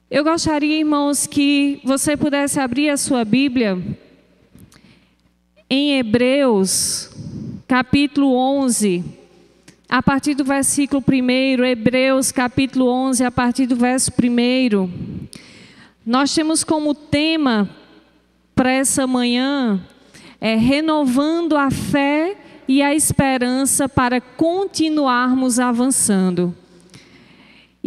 Eu gostaria, irmãos, que você pudesse abrir a sua Bíblia em Hebreus, capítulo 11, a partir do versículo 1. Hebreus, capítulo 11, a partir do verso 1. Nós temos como tema para essa manhã, renovando a fé e a esperança para continuarmos avançando.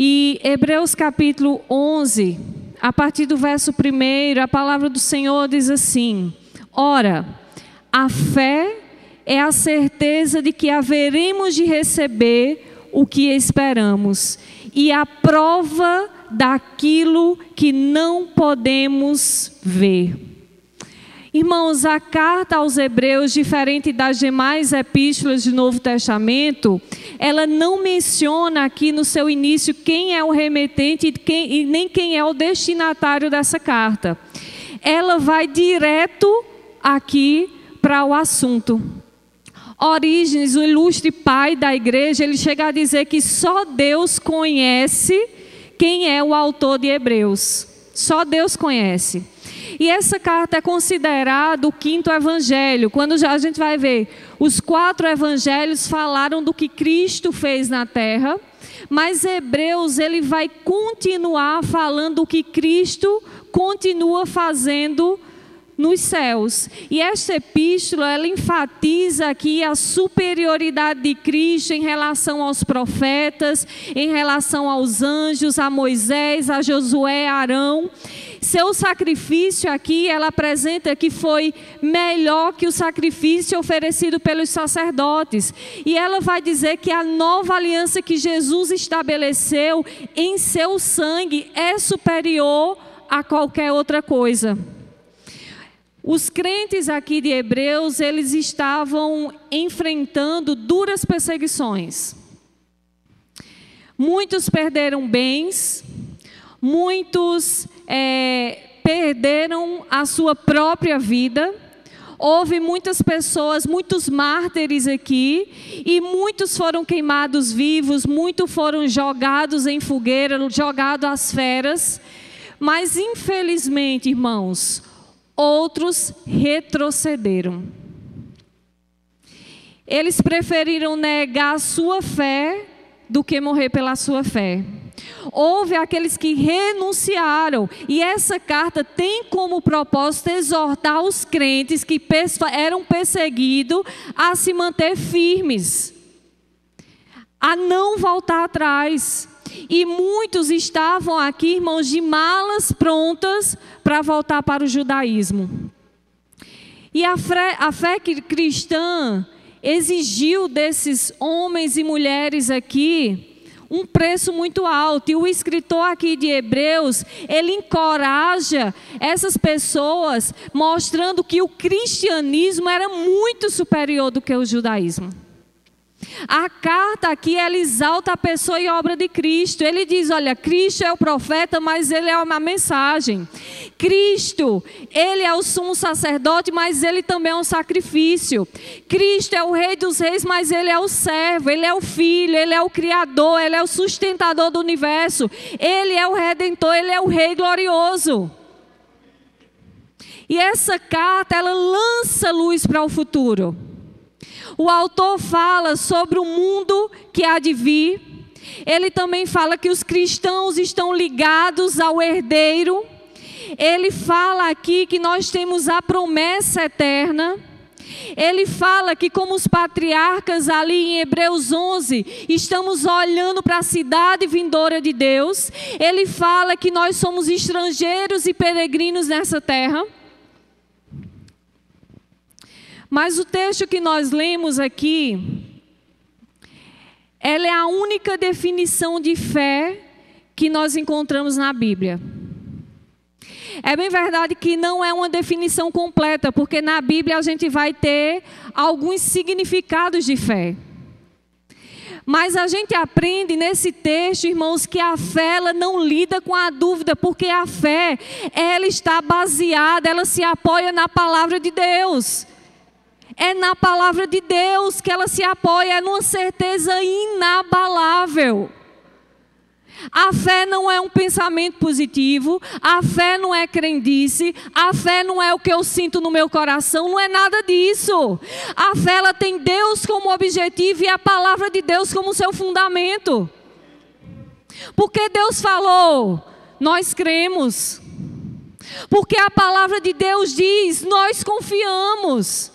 E Hebreus capítulo 11, a partir do verso 1, a palavra do Senhor diz assim: Ora, a fé é a certeza de que haveremos de receber o que esperamos, e a prova daquilo que não podemos ver. Irmãos, a carta aos Hebreus, diferente das demais epístolas do Novo Testamento, ela não menciona aqui no seu início quem é o remetente e nem quem é o destinatário dessa carta. Ela vai direto aqui para o assunto. Orígenes, o ilustre pai da igreja, ele chega a dizer que só Deus conhece quem é o autor de Hebreus. Só Deus conhece. E essa carta é considerada o 5º evangelho. Quando a gente vai ver, os 4 evangelhos falaram do que Cristo fez na terra, mas Hebreus ele vai continuar falando do que Cristo continua fazendo nos céus. E esta epístola, ela enfatiza aqui a superioridade de Cristo em relação aos profetas, em relação aos anjos, a Moisés, a Josué, a Arão. Seu sacrifício aqui, ela apresenta que foi melhor que o sacrifício oferecido pelos sacerdotes. E ela vai dizer que a nova aliança que Jesus estabeleceu em seu sangue é superior a qualquer outra coisa. Os crentes aqui de Hebreus, eles estavam enfrentando duras perseguições. Muitos perderam bens, muitos perderam a sua própria vida. Houve muitas pessoas, muitos mártires aqui, e muitos foram queimados vivos, muitos foram jogados em fogueira, jogados às feras. Mas infelizmente, irmãos, outros retrocederam. Eles preferiram negar a sua fé do que morrer pela sua fé. Houve aqueles que renunciaram, e essa carta tem como propósito exortar os crentes que eram perseguidos a se manter firmes, a não voltar atrás. E muitos estavam aqui, irmãos, de malas prontas para voltar para o judaísmo. E a fé cristã exigiu desses homens e mulheres aqui um preço muito alto. E o escritor aqui de Hebreus, ele encoraja essas pessoas, mostrando que o cristianismo era muito superior do que o judaísmo. A carta aqui, ela exalta a pessoa e a obra de Cristo. Ele diz, olha, Cristo é o profeta, mas ele é uma mensagem. Cristo, ele é o sumo sacerdote, mas ele também é um sacrifício. Cristo é o rei dos reis, mas ele é o servo, ele é o filho, ele é o criador, ele é o sustentador do universo. Ele é o redentor, ele é o rei glorioso. E essa carta, ela lança luz para o futuro. O autor fala sobre o mundo que há de vir. Ele também fala que os cristãos estão ligados ao herdeiro. Ele fala aqui que nós temos a promessa eterna. Ele fala que, como os patriarcas ali em Hebreus 11, estamos olhando para a cidade vindoura de Deus. Ele fala que nós somos estrangeiros e peregrinos nessa terra. Mas o texto que nós lemos aqui, ela é a única definição de fé que nós encontramos na Bíblia. É bem verdade que não é uma definição completa, porque na Bíblia a gente vai ter alguns significados de fé. Mas a gente aprende nesse texto, irmãos, que a fé ela não lida com a dúvida, porque a fé, ela está baseada, ela se apoia na palavra de Deus. É na palavra de Deus que ela se apoia, é numa certeza inabalável. A fé não é um pensamento positivo, a fé não é crendice, a fé não é o que eu sinto no meu coração, não é nada disso. A fé, ela tem Deus como objetivo e a palavra de Deus como seu fundamento. Porque Deus falou, nós cremos. Porque a palavra de Deus diz, nós confiamos.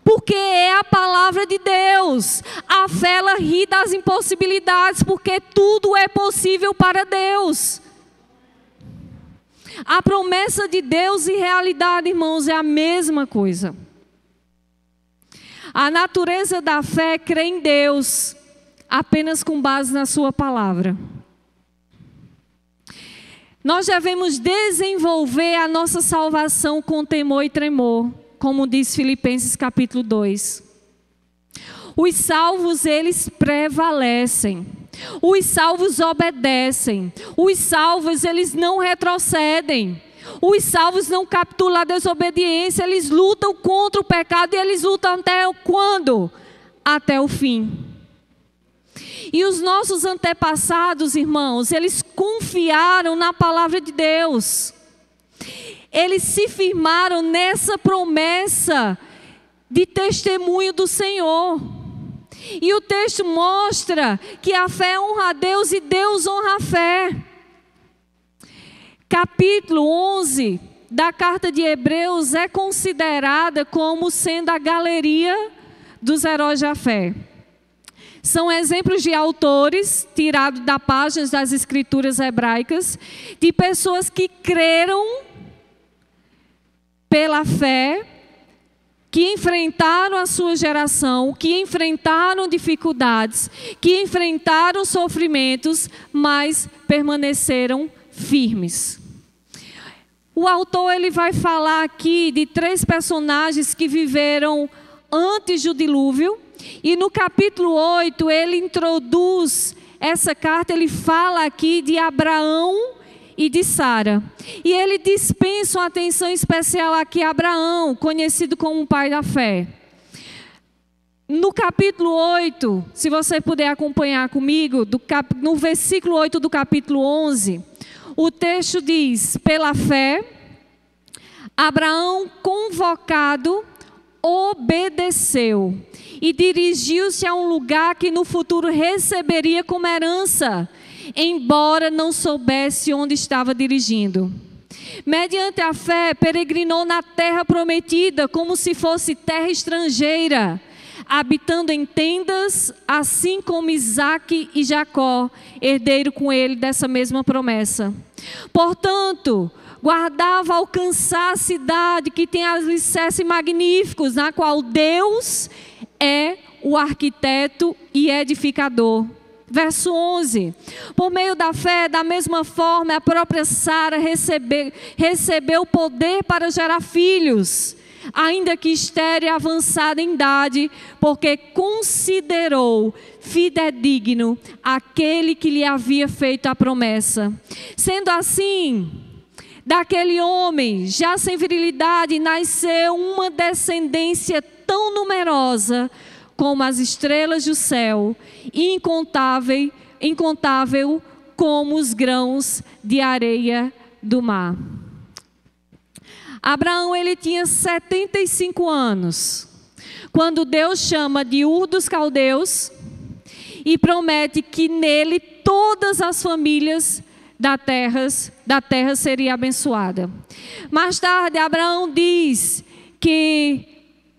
Porque é a palavra de Deus. A fé, ela ri das impossibilidades, porque tudo é possível para Deus. A promessa de Deus e realidade, irmãos, é a mesma coisa. A natureza da fé crê em Deus, apenas com base na sua palavra. Nós devemos desenvolver a nossa salvação com temor e tremor, como diz Filipenses capítulo 2. Os salvos, eles prevalecem. Os salvos obedecem. Os salvos, eles não retrocedem. Os salvos não capitulam a desobediência. Eles lutam contra o pecado e eles lutam até quando? Até o fim. E os nossos antepassados, irmãos, eles confiaram na palavra de Deus. Eles se firmaram nessa promessa de testemunho do Senhor. E o texto mostra que a fé honra a Deus e Deus honra a fé. Capítulo 11 da carta de Hebreus é considerada como sendo a galeria dos heróis da fé. São exemplos de autores tirados das páginas das escrituras hebraicas, de pessoas que creram pela fé, que enfrentaram a sua geração, que enfrentaram dificuldades, que enfrentaram sofrimentos, mas permaneceram firmes. O autor, ele vai falar aqui de 3 personagens que viveram antes do dilúvio. E no capítulo 8, ele introduz essa carta, ele fala aqui de Abraão e de Sara. E ele dispensa uma atenção especial aqui a Abraão, conhecido como o pai da fé. No capítulo 8, se você puder acompanhar comigo, no versículo 8 do capítulo 11, o texto diz: pela fé, Abraão, convocado, obedeceu e dirigiu-se a um lugar que no futuro receberia como herança, embora não soubesse onde estava dirigindo. Mediante a fé, peregrinou na terra prometida, como se fosse terra estrangeira, habitando em tendas, assim como Isaque e Jacó, herdeiro com ele dessa mesma promessa. Portanto, guardava alcançar a cidade que tem alicerces magníficos, na qual Deus é o arquiteto e edificador. Verso 11. Por meio da fé, da mesma forma, a própria Sara recebeu poder para gerar filhos, ainda que estéril e avançada em idade, porque considerou fidedigno aquele que lhe havia feito a promessa. Sendo assim, daquele homem, já sem virilidade, nasceu uma descendência tão numerosa como as estrelas do céu, e incontável como os grãos de areia do mar. Abraão, ele tinha 75 anos, quando Deus chama de Ur dos Caldeus e promete que nele todas as famílias da terra seria abençoada. Mais tarde, Abraão diz que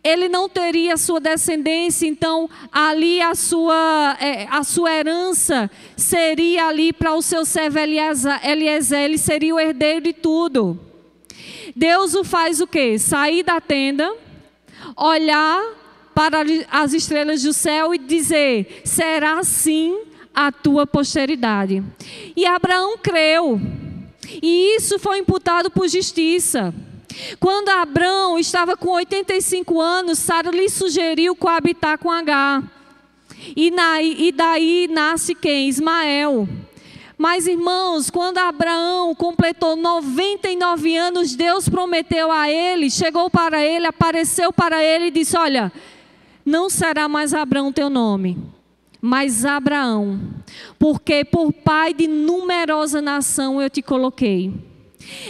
ele não teria sua descendência, então ali a sua herança seria ali para o seu servo Eliezer, ele seria o herdeiro de tudo. Deus o faz o quê? Sair da tenda, olhar para as estrelas do céu e dizer: será assim a tua posteridade. E Abraão creu, e isso foi imputado por justiça. Quando Abraão estava com 85 anos, Sara lhe sugeriu coabitar com Agar. E daí nasce quem? Ismael. Mas, irmãos, quando Abraão completou 99 anos, Deus prometeu a ele, chegou para ele, apareceu para ele e disse: olha, não será mais Abraão teu nome, mas Abraão, porque por pai de numerosa nação eu te coloquei.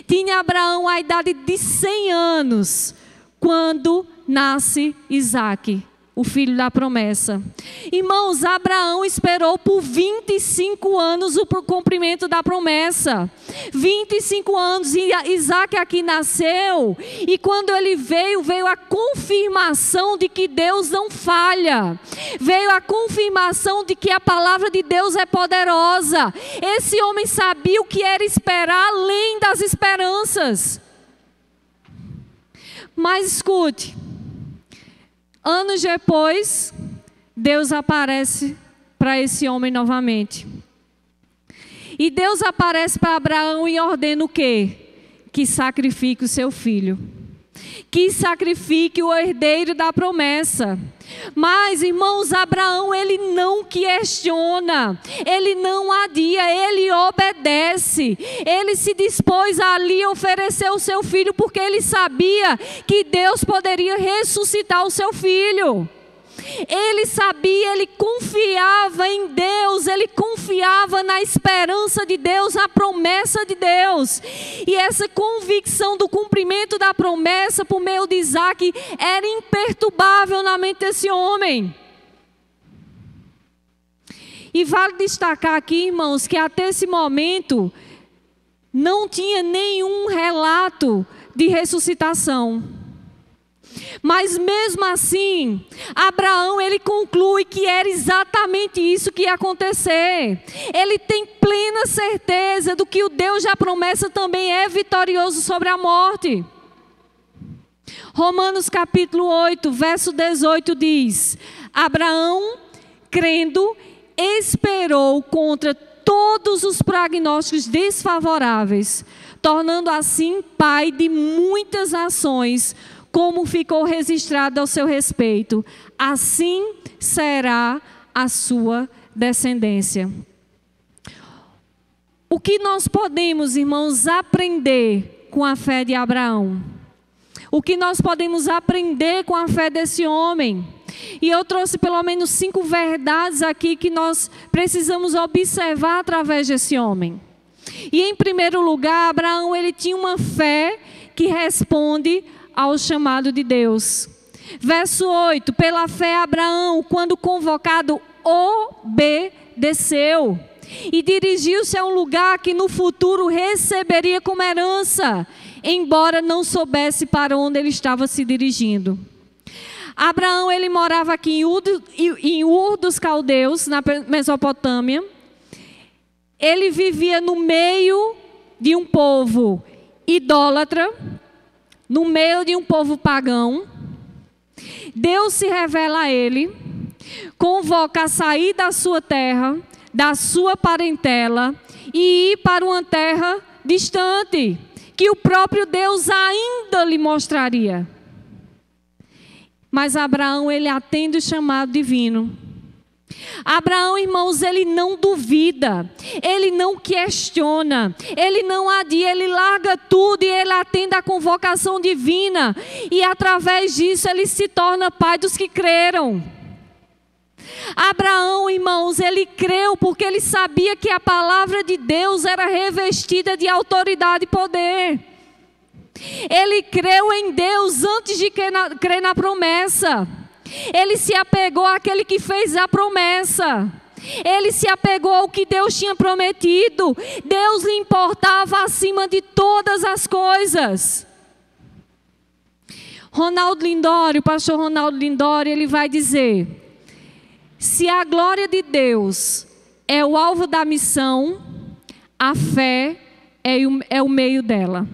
Tinha Abraão a idade de 100 anos, quando nasce Isaque, o filho da promessa. Irmãos, Abraão esperou por 25 anos o cumprimento da promessa. 25 anos, e Isaque aqui nasceu, e quando ele veio a confirmação de que Deus não falha. Veio a confirmação de que a palavra de Deus é poderosa. Esse homem sabia o que era esperar além das esperanças. Mas escute, anos depois, Deus aparece para esse homem novamente. E Deus aparece para Abraão e ordena o quê? Que sacrifique o seu filho. Que sacrifique o herdeiro da promessa. Mas, irmãos, Abraão, ele não questiona, ele não adia, ele obedece. Ele se dispôs a ali oferecer o seu filho, porque ele sabia que Deus poderia ressuscitar o seu filho. Ele sabia, ele confiava em Deus, ele confiava na esperança de Deus, na promessa de Deus. E essa convicção do cumprimento da promessa por meio de Isaque era imperturbável na mente desse homem. E vale destacar aqui, irmãos, que até esse momento não tinha nenhum relato de ressuscitação. Mas mesmo assim, Abraão, ele conclui que era exatamente isso que ia acontecer. Ele tem plena certeza do que o Deus da promessa também é vitorioso sobre a morte. Romanos capítulo 8, verso 18 diz: Abraão, crendo, esperou contra todos os prognósticos desfavoráveis, tornando assim pai de muitas nações, como ficou registrado ao seu respeito. Assim será a sua descendência. O que nós podemos, irmãos, aprender com a fé de Abraão? O que nós podemos aprender com a fé desse homem? E eu trouxe pelo menos 5 verdades aqui que nós precisamos observar através desse homem. E em primeiro lugar, Abraão, ele tinha uma fé que responde ao chamado de Deus. Verso 8: pela fé Abraão, quando convocado, obedeceu e dirigiu-se a um lugar que no futuro receberia como herança, embora não soubesse para onde ele estava se dirigindo. Abraão, ele morava aqui em Ur dos Caldeus, na Mesopotâmia. Ele vivia no meio de um povo idólatra, no meio de um povo pagão. Deus se revela a ele, convoca a sair da sua terra, da sua parentela, e ir para uma terra distante, que o próprio Deus ainda lhe mostraria. Mas Abraão, ele atende o chamado divino. Abraão, irmãos, ele não duvida, ele não questiona, ele não adia, ele larga tudo e ele atende a convocação divina. E através disso ele se torna pai dos que creram. Abraão, irmãos, ele creu porque ele sabia que a palavra de Deus era revestida de autoridade e poder. Ele creu em Deus antes de crer na promessa. Ele se apegou àquele que fez a promessa. Ele se apegou ao que Deus tinha prometido. Deus lhe importava acima de todas as coisas. Ronaldo Lindório, o pastor Ronaldo Lindório, ele vai dizer: se a glória de Deus é o alvo da missão, a fé é o meio dela.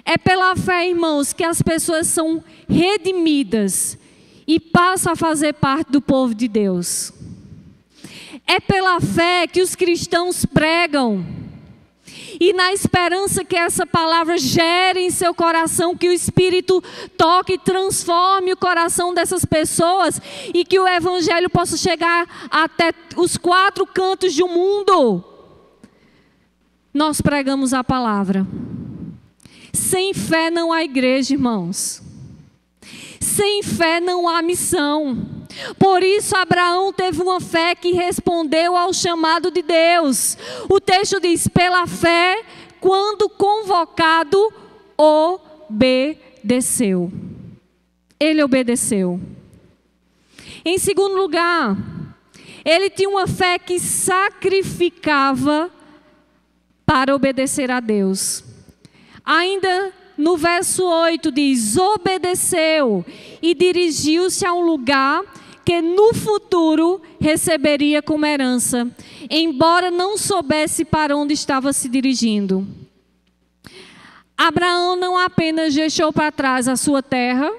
É pela fé, irmãos, que as pessoas são redimidas e passam a fazer parte do povo de Deus. É pela fé que os cristãos pregam. E na esperança que essa palavra gere em seu coração, que o Espírito toque e transforme o coração dessas pessoas, e que o Evangelho possa chegar até os 4 cantos do mundo. Nós pregamos a palavra. Sem fé não há igreja, irmãos. Sem fé não há missão. Por isso Abraão teve uma fé que respondeu ao chamado de Deus. O texto diz: pela fé, quando convocado, obedeceu. Ele obedeceu. Em segundo lugar, ele tinha uma fé que sacrificava para obedecer a Deus. Ainda no verso 8 diz: obedeceu e dirigiu-se a um lugar que no futuro receberia como herança, embora não soubesse para onde estava se dirigindo. Abraão não apenas deixou para trás a sua terra,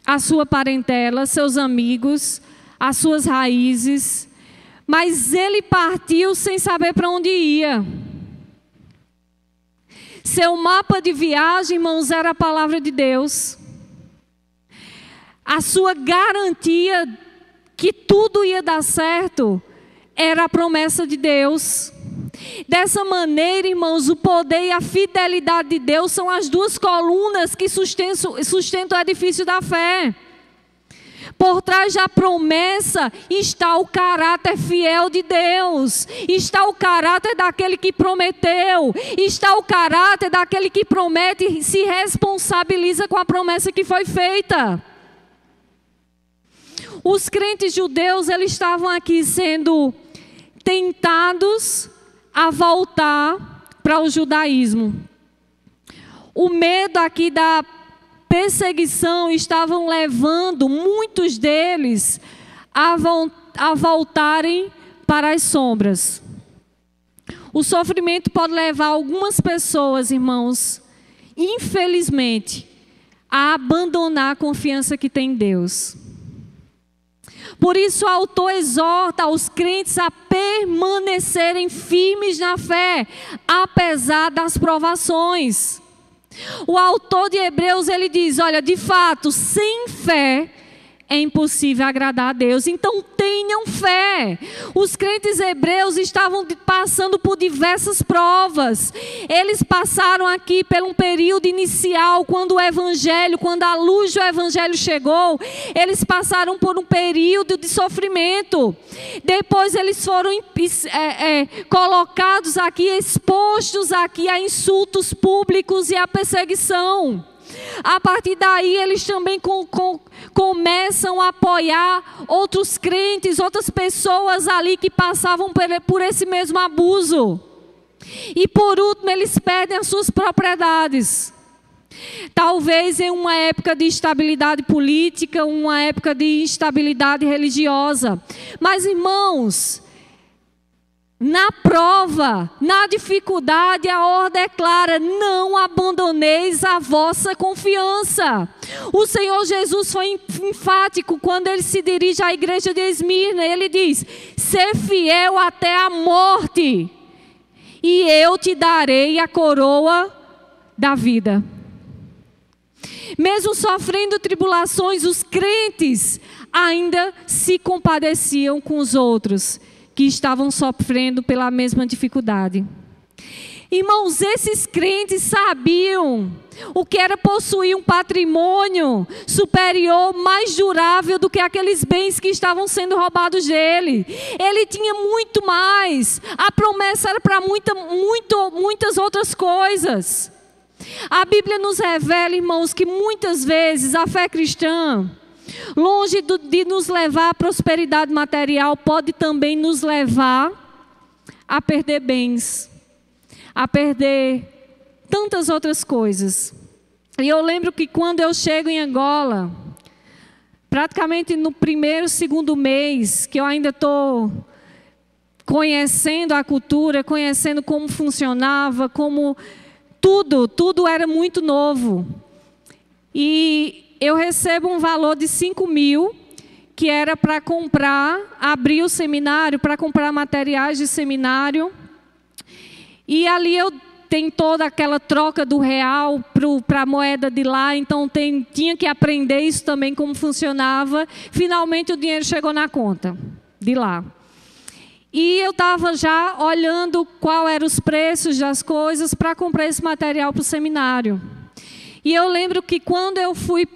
a sua parentela, seus amigos, as suas raízes, mas ele partiu sem saber para onde ia. Seu mapa de viagem, irmãos, era a palavra de Deus. A sua garantia que tudo ia dar certo era a promessa de Deus. Dessa maneira, irmãos, o poder e a fidelidade de Deus são as duas colunas que sustentam o edifício da fé. Por trás da promessa está o caráter fiel de Deus, está o caráter daquele que prometeu, está o caráter daquele que promete e se responsabiliza com a promessa que foi feita. Os crentes judeus, eles estavam aqui sendo tentados a voltar para o judaísmo. O medo aqui da perseguição estavam levando muitos deles a voltarem para as sombras. O sofrimento pode levar algumas pessoas, irmãos, infelizmente, a abandonar a confiança que tem em Deus. Por isso o autor exorta os crentes a permanecerem firmes na fé, apesar das provações. O autor de Hebreus, ele diz: olha, de fato, sem fé é impossível agradar a Deus, então tenham fé. Os crentes hebreus estavam passando por diversas provas. Eles passaram aqui por um período inicial, quando a luz do evangelho chegou, eles passaram por um período de sofrimento. Depois eles foram colocados aqui, expostos aqui a insultos públicos e a perseguição. A partir daí eles também começam a apoiar outros crentes, outras pessoas ali que passavam por esse mesmo abuso. E por último eles perdem as suas propriedades. Talvez em uma época de instabilidade política, uma época de instabilidade religiosa. Mas irmãos, na prova, na dificuldade, a ordem é clara: não abandoneis a vossa confiança. O Senhor Jesus foi enfático quando ele se dirige à igreja de Esmirna. Ele diz: ser fiel até a morte, e eu te darei a coroa da vida. Mesmo sofrendo tribulações, os crentes ainda se compadeciam com os outros que estavam sofrendo pela mesma dificuldade. Irmãos, esses crentes sabiam o que era possuir um patrimônio superior, mais durável do que aqueles bens que estavam sendo roubados dele. Ele tinha muito mais. A promessa era para muitas outras coisas. A Bíblia nos revela, irmãos, que muitas vezes a fé cristã, longe de nos levar à prosperidade material, pode também nos levar a perder bens, a perder tantas outras coisas. E eu lembro que quando eu chego em Angola, praticamente no primeiro, segundo mês, que eu ainda estou conhecendo a cultura, conhecendo como funcionava, como tudo era muito novo. E eu recebo um valor de 5.000, que era para abrir o seminário, para comprar materiais de seminário. E ali eu tenho toda aquela troca do real para a moeda de lá, então tinha que aprender isso também, como funcionava. Finalmente o dinheiro chegou na conta de lá. E eu estava já olhando qual eram os preços das coisas para comprar esse material para o seminário. E eu lembro que quando eu fui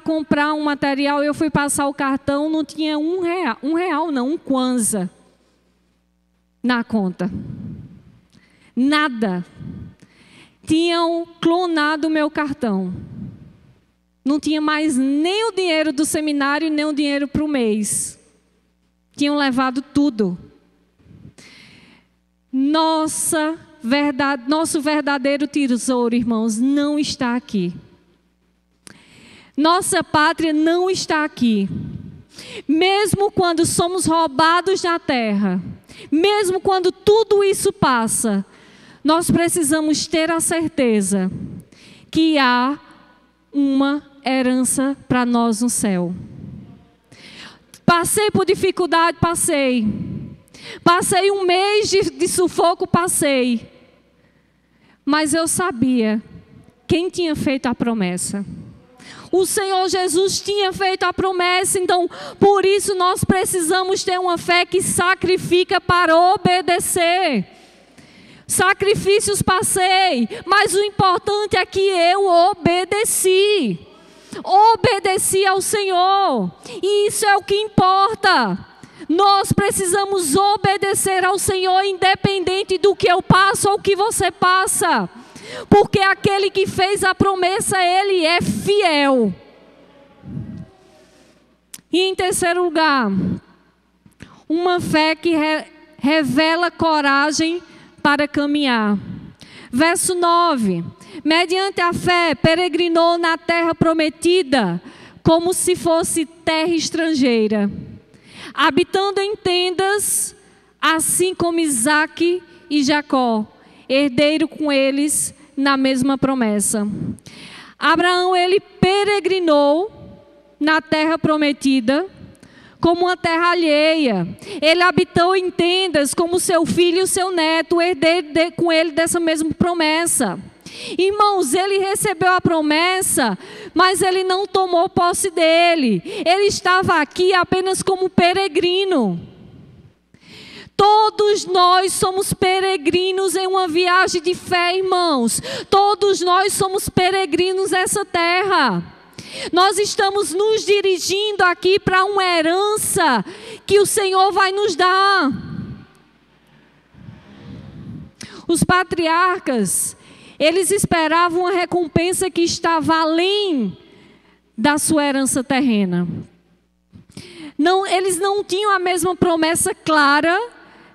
comprar um material, eu fui passar o cartão, não tinha um Kwanza na conta. Nada. Tinham clonado o meu cartão. Não tinha mais nem o dinheiro do seminário, nem o dinheiro para o mês. Tinham levado tudo. Nosso verdadeiro tesouro, irmãos, não está aqui. Nossa pátria não está aqui. Mesmo quando somos roubados na terra, mesmo quando tudo isso passa, nós precisamos ter a certeza que há uma herança para nós no céu. Passei por dificuldade, passei. Passei um mês de sufoco, passei. Mas eu sabia quem tinha feito a promessa. O Senhor Jesus tinha feito a promessa, então por isso nós precisamos ter uma fé que sacrifica para obedecer. Sacrifícios passei, mas o importante é que eu obedeci. Obedeci ao Senhor, e isso é o que importa. Nós precisamos obedecer ao Senhor, independente do que eu passo ou que você passa. Porque aquele que fez a promessa, Ele é fiel. E em terceiro lugar, uma fé que revela coragem para caminhar. Verso 9. Mediante a fé, peregrinou na terra prometida, como se fosse terra estrangeira, habitando em tendas, assim como Isaque e Jacó, herdeiro com eles na mesma promessa. Abraão, ele peregrinou na terra prometida, como uma terra alheia. Ele habitou em tendas, como seu filho e o seu neto, herdeiro com ele dessa mesma promessa. Irmãos, ele recebeu a promessa, mas ele não tomou posse dele. Ele estava aqui apenas como peregrino. Todos nós somos peregrinos em uma viagem de fé, irmãos. Todos nós somos peregrinos nessa terra. Nós estamos nos dirigindo aqui para uma herança que o Senhor vai nos dar. Os patriarcas, eles esperavam uma recompensa que estava além da sua herança terrena. Eles não tinham a mesma promessa clara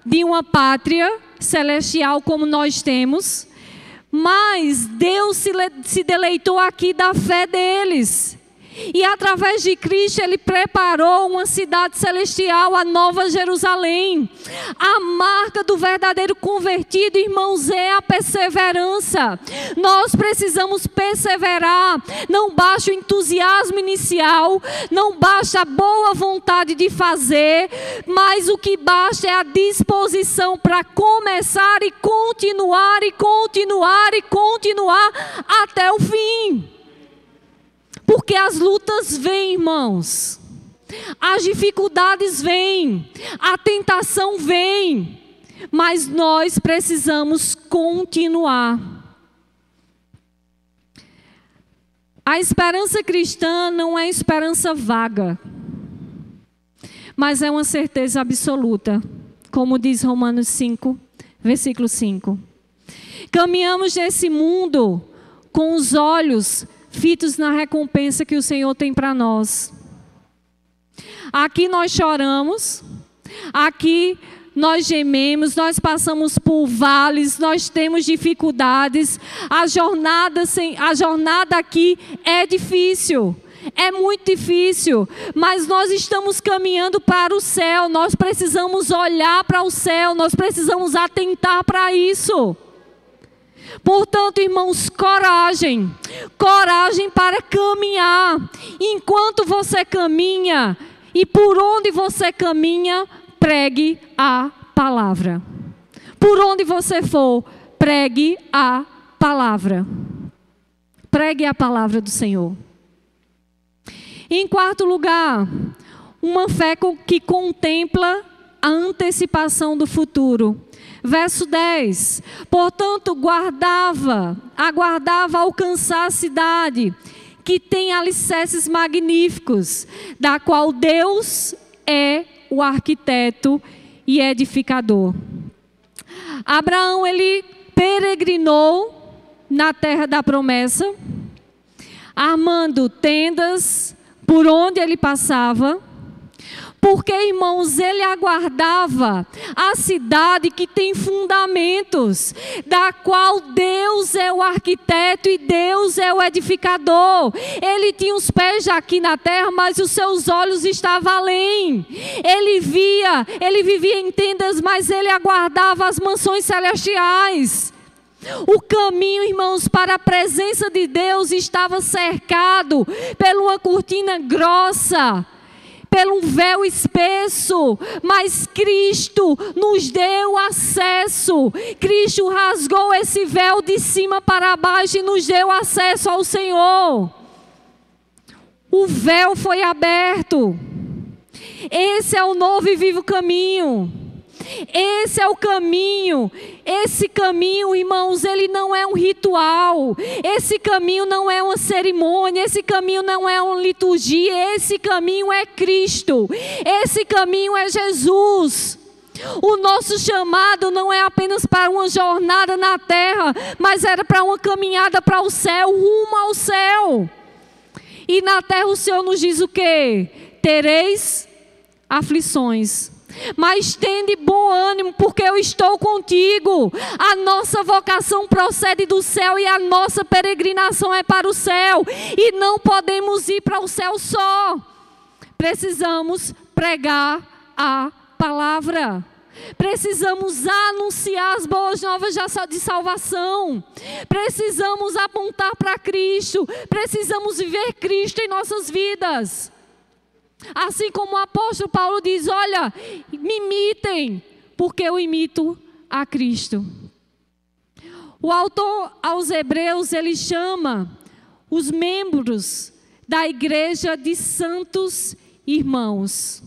de uma pátria celestial como nós temos, mas Deus se deleitou aqui da fé deles. E através de Cristo Ele preparou uma cidade celestial, a Nova Jerusalém. A marca do verdadeiro convertido, irmãos, é a perseverança. Nós precisamos perseverar. Não basta o entusiasmo inicial, não basta a boa vontade de fazer, mas o que basta é a disposição para começar e continuar e continuar e continuar até o fim. Porque as lutas vêm, irmãos. As dificuldades vêm. A tentação vem. Mas nós precisamos continuar. A esperança cristã não é esperança vaga, mas é uma certeza absoluta. Como diz Romanos 5, versículo 5. Caminhamos nesse mundo com os olhos fitos na recompensa que o Senhor tem para nós. Aqui nós choramos, aqui nós gememos, nós passamos por vales, nós temos dificuldades. A jornada aqui é difícil, é muito difícil, mas nós estamos caminhando para o céu. Nós precisamos olhar para o céu, nós precisamos atentar para isso. Portanto, irmãos, coragem para caminhar. Enquanto você caminha e por onde você caminha, pregue a palavra. Por onde você for, pregue a palavra. Pregue a palavra do Senhor. Em quarto lugar, uma fé que contempla a antecipação do futuro. Verso 10. Portanto, aguardava alcançar a cidade, que tem alicerces magníficos, da qual Deus é o arquiteto e edificador. Abraão, ele peregrinou na terra da promessa, armando tendas por onde ele passava, porque, irmãos, ele aguardava a cidade que tem fundamentos, da qual Deus é o arquiteto e Deus é o edificador. Ele tinha os pés aqui na terra, mas os seus olhos estavam além. Ele vivia em tendas, mas ele aguardava as mansões celestiais. O caminho, irmãos, para a presença de Deus estava cercado por uma cortina grossa, pelo um véu espesso, mas Cristo nos deu acesso. Cristo rasgou esse véu de cima para baixo e nos deu acesso ao Senhor. O véu foi aberto. Esse é o novo e vivo caminho. Esse é o caminho. Esse caminho, irmãos, ele não é um ritual. Esse caminho não é uma cerimônia. Esse caminho não é uma liturgia. Esse caminho é Cristo. Esse caminho é Jesus. O nosso chamado não é apenas para uma jornada na terra, mas era para uma caminhada para o céu, rumo ao céu. E na terra o Senhor nos diz o quê? Tereis aflições, mas tende bom ânimo, porque eu estou contigo. A nossa vocação procede do céu e a nossa peregrinação é para o céu. E não podemos ir para o céu só. Precisamos pregar a palavra. Precisamos anunciar as boas novas de salvação. Precisamos apontar para Cristo. Precisamos viver Cristo em nossas vidas. Assim como o apóstolo Paulo diz, olha, me imitem, porque eu imito a Cristo. O autor aos Hebreus, ele chama os membros da igreja de santos irmãos.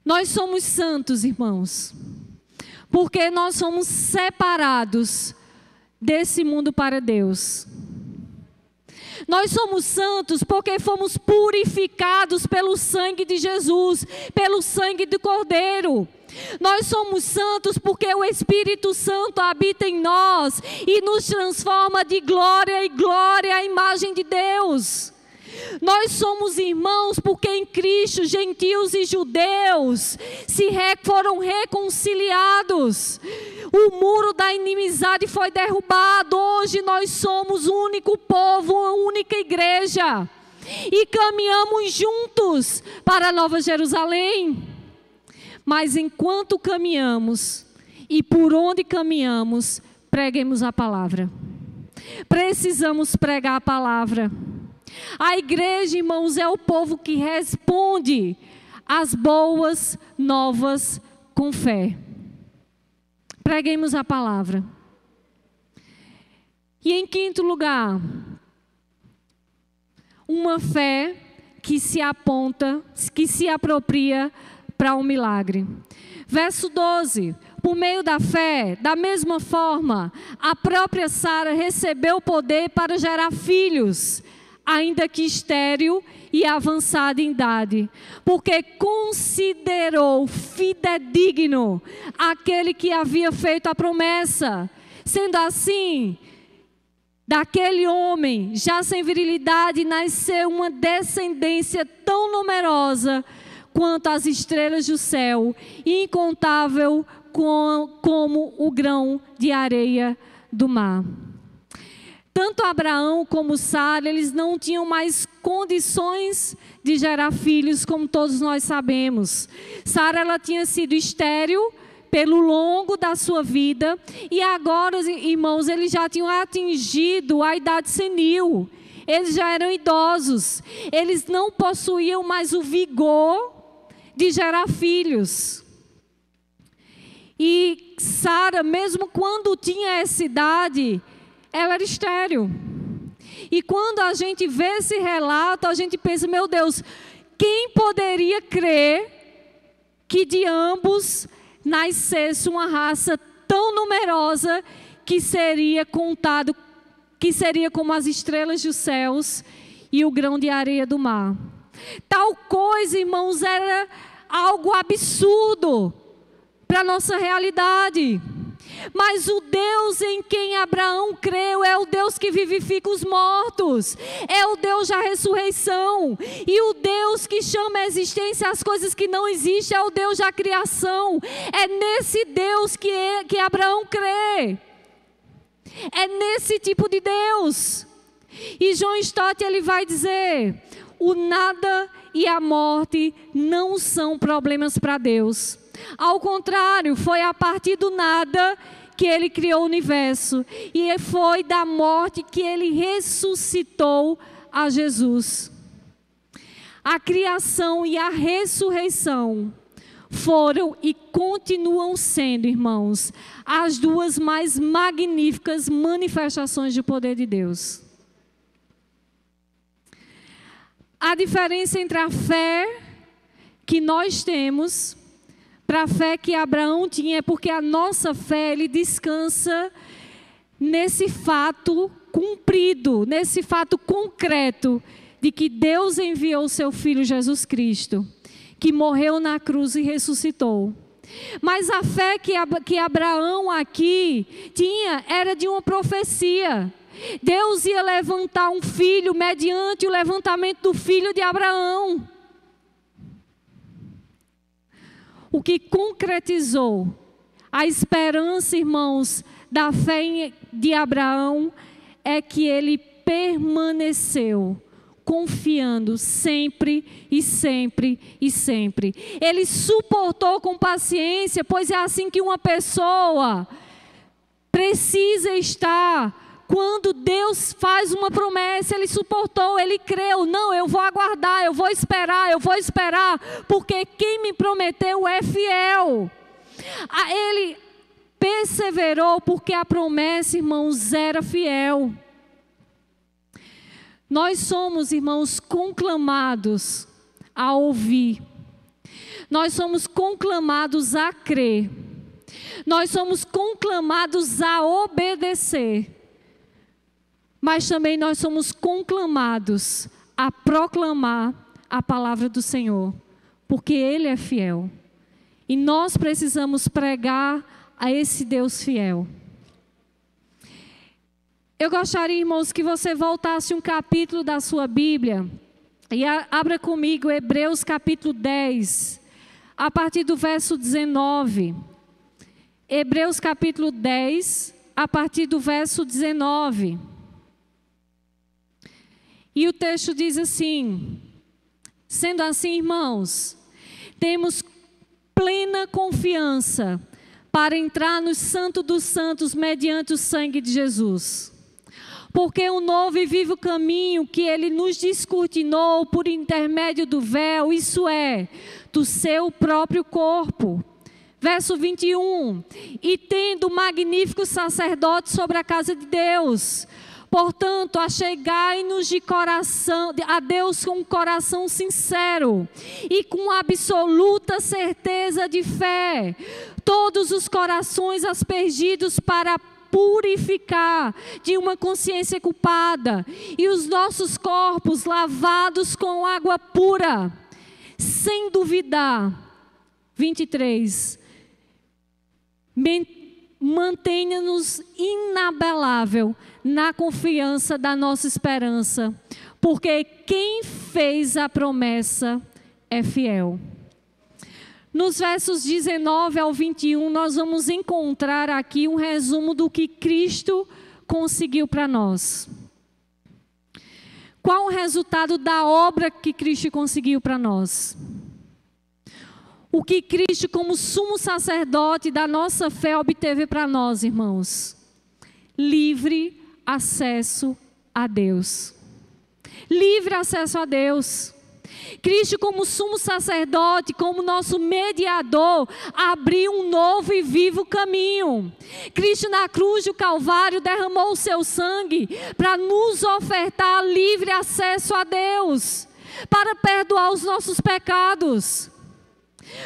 Nós somos santos, irmãos, porque nós somos separados desse mundo para Deus. Nós somos santos porque fomos purificados pelo sangue de Jesus, pelo sangue do Cordeiro. Nós somos santos porque o Espírito Santo habita em nós e nos transforma de glória em glória à imagem de Deus. Nós somos irmãos porque em Cristo gentios e judeus foram reconciliados. O muro da inimizade foi derrubado. Hoje nós somos um único povo, uma única igreja. E caminhamos juntos para a Nova Jerusalém. Mas enquanto caminhamos e por onde caminhamos, preguemos a palavra. Precisamos pregar a palavra. A igreja, irmãos, é o povo que responde às boas novas com fé. Preguemos a palavra. E em quinto lugar, uma fé que se aponta, que se apropria para um milagre. Verso 12. Por meio da fé, da mesma forma, a própria Sara recebeu poder para gerar filhos, ainda que estéril e avançada em idade, porque considerou fidedigno aquele que havia feito a promessa. Sendo assim, daquele homem, já sem virilidade, nasceu uma descendência tão numerosa quanto as estrelas do céu, e incontável como o grão de areia do mar. Tanto Abraão como Sara, eles não tinham mais condições de gerar filhos, como todos nós sabemos. Sara, ela tinha sido estéril pelo longo da sua vida, e agora, irmãos, eles já tinham atingido a idade senil. Eles já eram idosos. Eles não possuíam mais o vigor de gerar filhos. E Sara, mesmo quando tinha essa idade, ela era estéril. E quando a gente vê esse relato, a gente pensa, meu Deus, quem poderia crer que de ambos nascesse uma raça tão numerosa que seria contado, que seria como as estrelas dos céus e o grão de areia do mar. Tal coisa, irmãos, era algo absurdo para a nossa realidade. Mas o Deus em quem Abraão creu é o Deus que vivifica os mortos, é o Deus da ressurreição, e o Deus que chama à existência as coisas que não existem é o Deus da criação. É nesse Deus que Abraão crê, é nesse tipo de Deus. E John Stott, ele vai dizer: o nada e a morte não são problemas para Deus. Ao contrário, foi a partir do nada que Ele criou o universo. E foi da morte que Ele ressuscitou a Jesus. A criação e a ressurreição foram e continuam sendo, irmãos, as duas mais magníficas manifestações do poder de Deus. A diferença entre a fé que nós temos para a fé que Abraão tinha é porque a nossa fé, ele descansa nesse fato cumprido, nesse fato concreto de que Deus enviou o seu Filho Jesus Cristo, que morreu na cruz e ressuscitou. Mas a fé que Abraão aqui tinha era de uma profecia. Deus ia levantar um filho mediante o levantamento do filho de Abraão. O que concretizou a esperança, irmãos, da fé de Abraão é que ele permaneceu confiando sempre e sempre e sempre. Ele suportou com paciência, pois é assim que uma pessoa precisa estar. Quando Deus faz uma promessa, ele suportou, ele creu. Não, eu vou aguardar, eu vou esperar, porque quem me prometeu é fiel. Ele perseverou porque a promessa, irmãos, era fiel. Nós somos, irmãos, conclamados a ouvir. Nós somos conclamados a crer. Nós somos conclamados a obedecer. Mas também nós somos conclamados a proclamar a palavra do Senhor, porque Ele é fiel. E nós precisamos pregar a esse Deus fiel. Eu gostaria, irmãos, que você voltasse um capítulo da sua Bíblia e abra comigo Hebreus capítulo 10, a partir do verso 19. Hebreus capítulo 10, a partir do verso 19. E o texto diz assim: sendo assim, irmãos, temos plena confiança para entrar no Santo dos Santos mediante o sangue de Jesus. Porque um novo e vivo caminho que Ele nos descortinou por intermédio do véu, isso é, do seu próprio corpo. Verso 21, e tendo magnífico sacerdote sobre a casa de Deus, portanto, achegai-nos de coração a Deus com um coração sincero e com absoluta certeza de fé, todos os corações aspergidos para purificar de uma consciência culpada e os nossos corpos lavados com água pura, sem duvidar. 23. Mantenha-nos inabalável na confiança da nossa esperança, porque quem fez a promessa é fiel. Nos versos 19 ao 21, nós vamos encontrar aqui um resumo do que Cristo conseguiu para nós. Qual o resultado da obra que Cristo conseguiu para nós? O que Cristo, como sumo sacerdote da nossa fé, obteve para nós, irmãos? Livre acesso a Deus. Livre acesso a Deus. Cristo, como sumo sacerdote, como nosso mediador, abriu um novo e vivo caminho. Cristo, na cruz do Calvário, derramou o seu sangue para nos ofertar livre acesso a Deus, para perdoar os nossos pecados.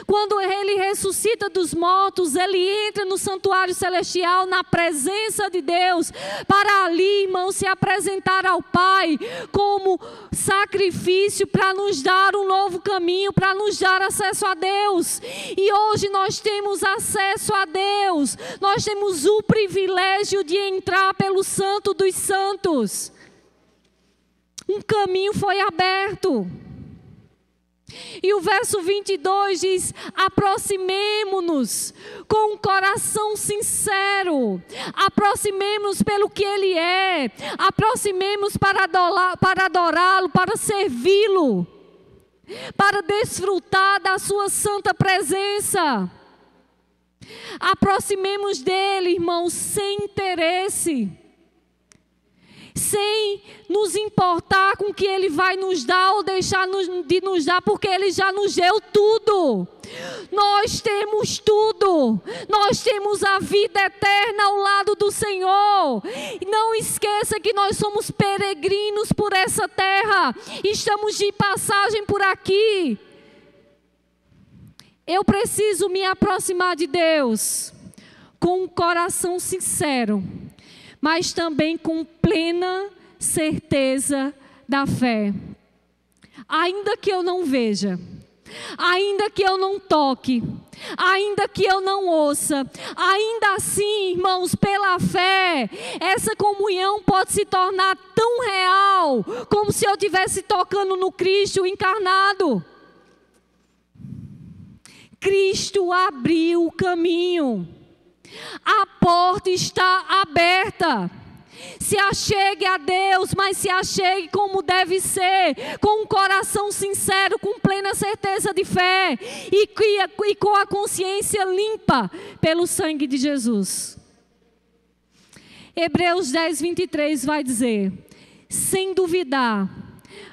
Quando Ele ressuscita dos mortos, Ele entra no santuário celestial, na presença de Deus, para ali, irmãos, se apresentar ao Pai como sacrifício para nos dar um novo caminho, para nos dar acesso a Deus. E hoje nós temos acesso a Deus, nós temos o privilégio de entrar pelo Santo dos Santos. Um caminho foi aberto. E o verso 22 diz: aproximemo-nos com um coração sincero, aproximemo-nos pelo que Ele é, aproximemo-nos para adorá-lo, para servi-lo, para desfrutar da sua santa presença. Aproximemos dEle, irmãos, sem interesse, sem nos importar com o que Ele vai nos dar ou deixar de nos dar, porque Ele já nos deu tudo. Nós temos tudo. Nós temos a vida eterna ao lado do Senhor. E não esqueça que nós somos peregrinos por essa terra. Estamos de passagem por aqui. Eu preciso me aproximar de Deus com um coração sincero, mas também com plena certeza da fé. Ainda que eu não veja, ainda que eu não toque, ainda que eu não ouça, ainda assim, irmãos, pela fé, essa comunhão pode se tornar tão real, como se eu estivesse tocando no Cristo encarnado. Cristo abriu o caminho. A porta está aberta. Se achegue a Deus, mas se achegue como deve ser, com um coração sincero, com plena certeza de fé e com a consciência limpa pelo sangue de Jesus. Hebreus 10, 23 vai dizer: sem duvidar,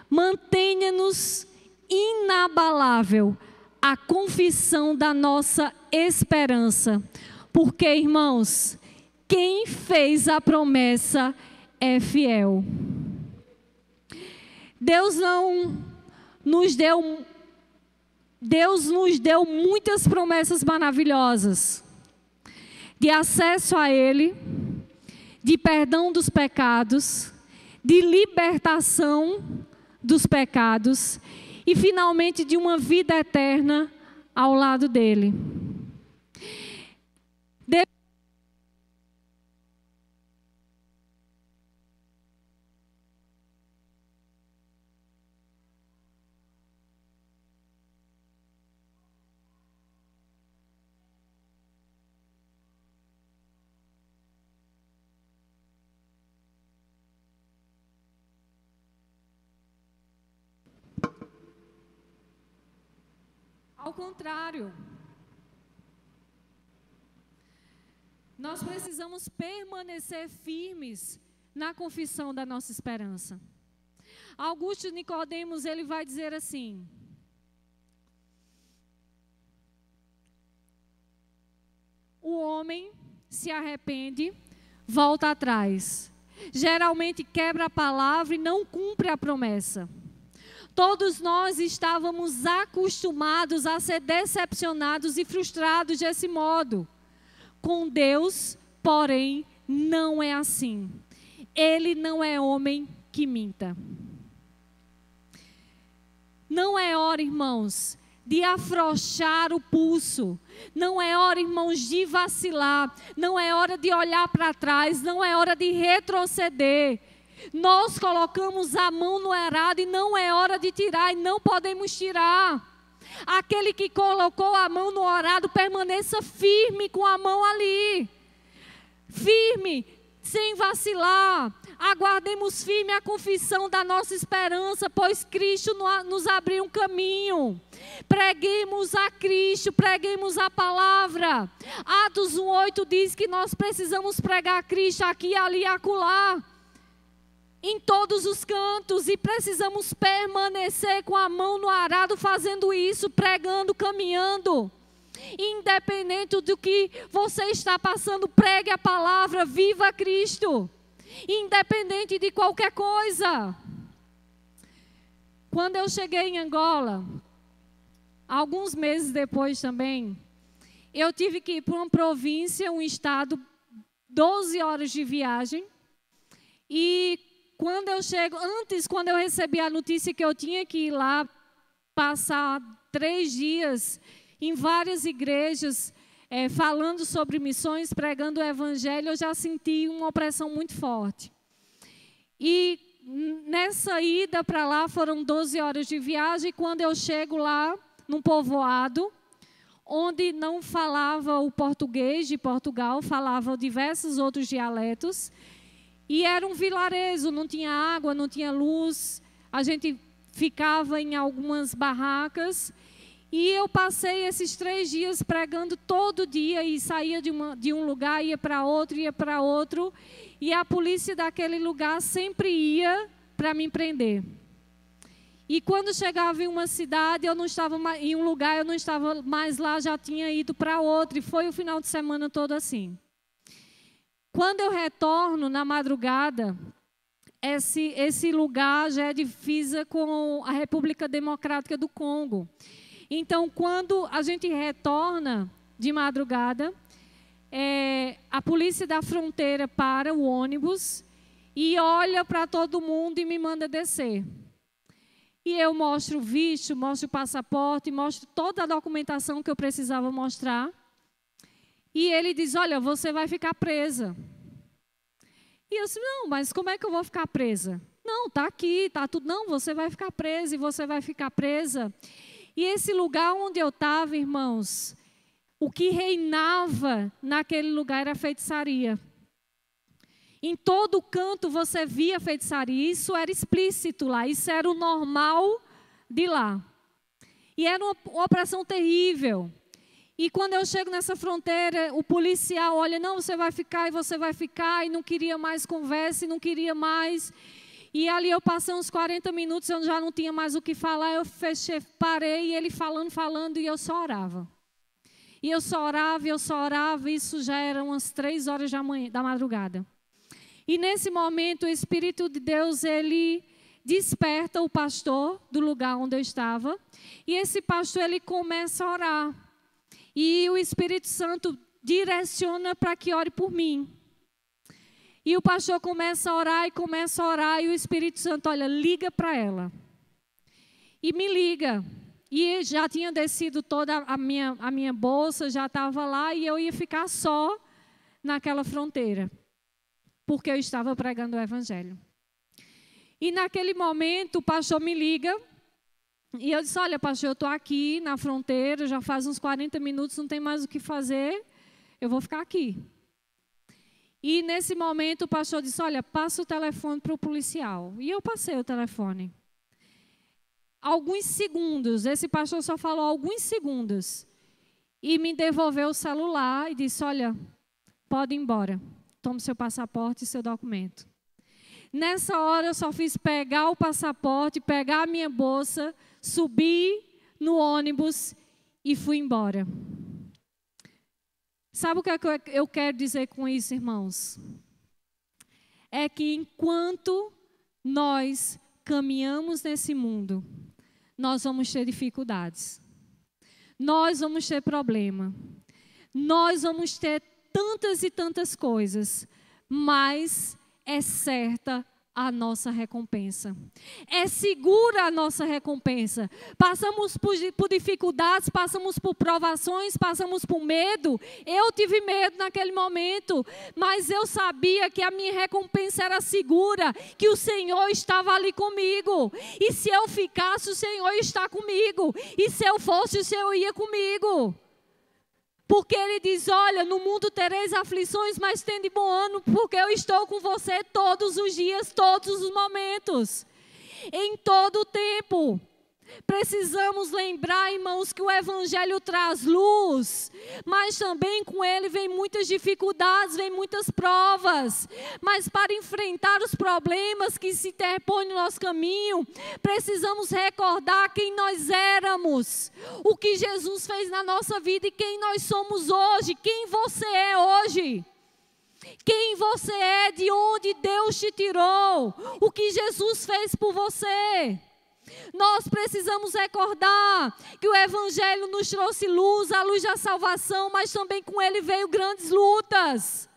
mantenha-nos inabalável a confissão da nossa esperança. Porque, irmãos, quem fez a promessa é fiel. Deus nos deu muitas promessas maravilhosas, de acesso a Ele, de perdão dos pecados, de libertação dos pecados e, finalmente, de uma vida eterna ao lado dEle. Ao contrário, nós precisamos permanecer firmes na confissão da nossa esperança. Augusto Nicodemos, ele vai dizer assim: o homem se arrepende, volta atrás. Geralmente quebra a palavra e não cumpre a promessa. Todos nós estávamos acostumados a ser decepcionados e frustrados desse modo. Com Deus, porém, não é assim. Ele não é homem que minta. Não é hora, irmãos, de afrouxar o pulso. Não é hora, irmãos, de vacilar. Não é hora de olhar para trás. Não é hora de retroceder. Nós colocamos a mão no arado e não é hora de tirar, e não podemos tirar. Aquele que colocou a mão no arado, permaneça firme com a mão ali. Firme, sem vacilar. Aguardemos firme a confissão da nossa esperança, pois Cristo nos abriu um caminho. Preguemos a Cristo, preguemos a palavra. Atos 1:8 diz que nós precisamos pregar a Cristo aqui, ali e acolá, em todos os cantos, e precisamos permanecer com a mão no arado, fazendo isso, pregando, caminhando. Independente do que você está passando, pregue a palavra, viva Cristo. Independente de qualquer coisa. Quando eu cheguei em Angola, alguns meses depois também, eu tive que ir para uma província, um estado, 12 horas de viagem. E quando eu chego, quando eu recebi a notícia que eu tinha que ir lá passar 3 dias em várias igrejas, falando sobre missões, pregando o evangelho, eu já senti uma opressão muito forte. E nessa ida para lá foram 12 horas de viagem. Quando eu chego lá, num povoado, onde não falava o português de Portugal, falava diversos outros dialetos. E era um vilarejo, não tinha água, não tinha luz. A gente ficava em algumas barracas. E eu passei esses 3 dias pregando todo dia e saía de um lugar, ia para outro, ia para outro. E a polícia daquele lugar sempre ia para me prender. E quando chegava em uma cidade, eu não estava mais, em um lugar, eu não estava mais lá, já tinha ido para outro. E foi o final de semana todo assim. Quando eu retorno na madrugada, esse lugar já é divisa com a República Democrática do Congo. Então, quando a gente retorna de madrugada, a polícia da fronteira para o ônibus e olha para todo mundo e me manda descer. E eu mostro o visto, mostro o passaporte, mostro toda a documentação que eu precisava mostrar. E ele diz, olha, você vai ficar presa. E eu disse, não, mas como é que eu vou ficar presa? Não, está aqui, está tudo. Não, você vai ficar presa e você vai ficar presa. E esse lugar onde eu estava, irmãos, o que reinava naquele lugar era feitiçaria. Em todo canto você via feitiçaria, isso era explícito lá, isso era o normal de lá. E era uma opressão terrível. E quando eu chego nessa fronteira, o policial olha, não, você vai ficar, e não queria mais conversa, e não queria mais. E ali eu passei uns 40 minutos, eu já não tinha mais o que falar, eu parei, e ele falando, e eu só orava. E eu só orava, isso já era umas 3 horas da madrugada. E nesse momento, o Espírito de Deus, ele desperta o pastor do lugar onde eu estava. E esse pastor, ele começa a orar. E o Espírito Santo direciona para que ore por mim. E o pastor começa a orar, e o Espírito Santo, olha, liga para ela. E me liga. E já tinha descido toda a minha bolsa, já estava lá, e eu ia ficar só naquela fronteira. Porque eu estava pregando o evangelho. E naquele momento o pastor me liga e eu disse, olha pastor, eu estou aqui na fronteira, já faz uns 40 minutos, não tem mais o que fazer, eu vou ficar aqui. E nesse momento o pastor disse, olha, passa o telefone para o policial. E eu passei o telefone. Alguns segundos, esse pastor só falou alguns segundos. E me devolveu o celular e disse, olha, pode ir embora. Tome seu passaporte e seu documento. Nessa hora eu só fiz pegar o passaporte, pegar a minha bolsa, subir no ônibus e fui embora. Sabe o que eu quero dizer com isso, irmãos? É que enquanto nós caminhamos nesse mundo, nós vamos ter dificuldades. Nós vamos ter problema. Nós vamos ter tantas e tantas coisas, mas é certa a nossa recompensa. É segura a nossa recompensa. Passamos por dificuldades, passamos por provações, passamos por medo. Eu tive medo naquele momento, mas eu sabia que a minha recompensa era segura, que o Senhor estava ali comigo. E se eu ficasse, o Senhor ia estar comigo. E se eu fosse, o Senhor ia comigo. Porque ele diz, olha, no mundo tereis aflições, mas tende bom ânimo, porque eu estou com você todos os dias, todos os momentos, em todo o tempo. Precisamos lembrar, irmãos, que o Evangelho traz luz, mas também com ele vem muitas dificuldades, vem muitas provas. Mas para enfrentar os problemas que se interpõem no nosso caminho, precisamos recordar quem nós éramos, o que Jesus fez na nossa vida e quem nós somos hoje, quem você é hoje. Quem você é, de onde Deus te tirou, o que Jesus fez por você. Nós precisamos recordar que o Evangelho nos trouxe luz, a luz da salvação, mas também com ele veio grandes lutas.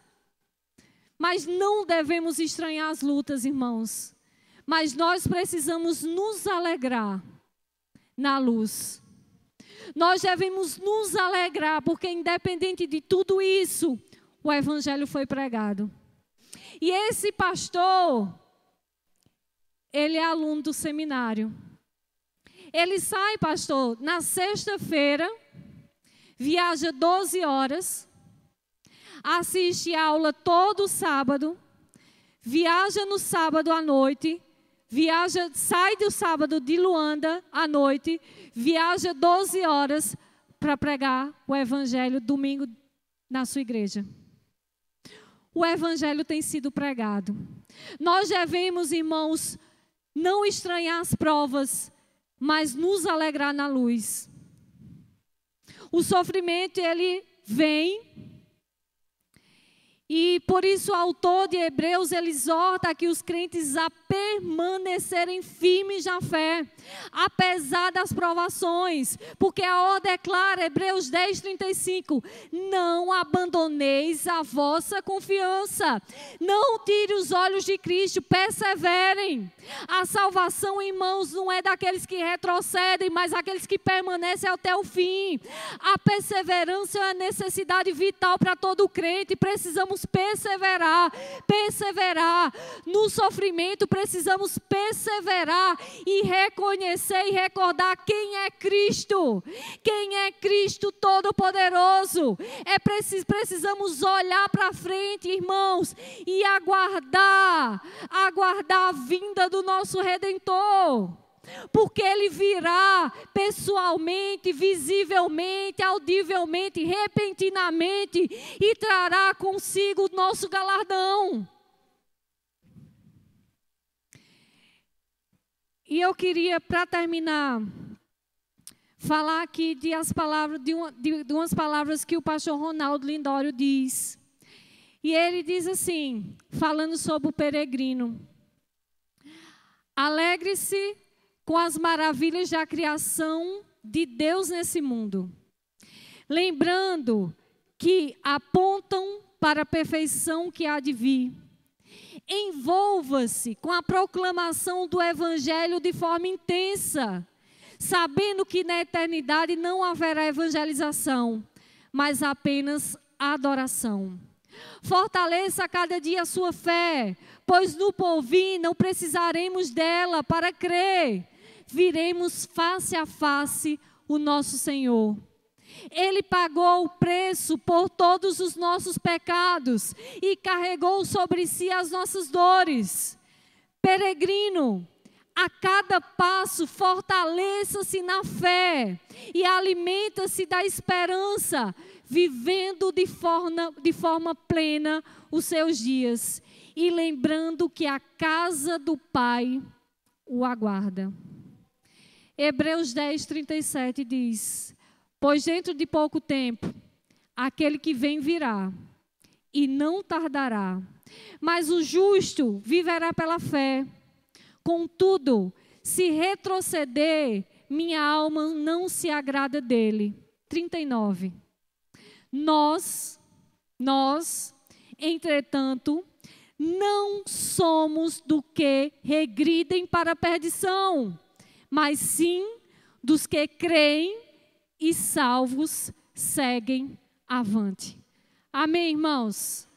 Mas não devemos estranhar as lutas, irmãos. Mas nós precisamos nos alegrar na luz. Nós devemos nos alegrar, porque independente de tudo isso, o Evangelho foi pregado. E esse pastor, ele é aluno do seminário. Ele sai, pastor, na sexta-feira, viaja 12 horas, assiste aula todo sábado, viaja no sábado à noite, sai do sábado de Luanda à noite, viaja 12 horas para pregar o Evangelho domingo na sua igreja. O Evangelho tem sido pregado. Nós devemos, irmãos, não estranhar as provas, mas nos alegrar na luz. O sofrimento, ele vem. E por isso o autor de Hebreus, ele exorta aqui os crentes a permanecerem firmes na fé, apesar das provações. Porque a ordem é clara, Hebreus 10:35, não abandoneis a vossa confiança. Não tire os olhos de Cristo, perseverem. A salvação, irmãos, não é daqueles que retrocedem, mas aqueles que permanecem até o fim. A perseverança é uma necessidade vital para todo crente. Precisamos perseverar. No sofrimento precisamos perseverar e reconhecer e recordar quem é Cristo. Quem é Cristo Todo-Poderoso. Precisamos olhar para frente, irmãos, e aguardar a vinda do nosso Redentor. Porque Ele virá pessoalmente, visivelmente, audivelmente, repentinamente e trará consigo o nosso galardão. E eu queria, para terminar, falar aqui de umas palavras que o pastor Ronaldo Lindório diz. E ele diz assim, falando sobre o peregrino: alegre-se com as maravilhas da criação de Deus nesse mundo, lembrando que apontam para a perfeição que há de vir. Envolva-se com a proclamação do Evangelho de forma intensa, sabendo que na eternidade não haverá evangelização, mas apenas adoração. Fortaleça a cada dia a sua fé, pois no porvir não precisaremos dela para crer. Viremos face a face o nosso Senhor. Ele pagou o preço por todos os nossos pecados e carregou sobre si as nossas dores. Peregrino, a cada passo fortaleça-se na fé e alimenta-se da esperança, vivendo de forma plena os seus dias e lembrando que a casa do Pai o aguarda. Hebreus 10:37 diz: pois dentro de pouco tempo, aquele que vem virá, e não tardará. Mas o justo viverá pela fé. Contudo, se retroceder, minha alma não se agrada dele. 39. Nós, entretanto, não somos do que regridem para a perdição, mas sim dos que creem e salvos seguem avante. Amém, irmãos?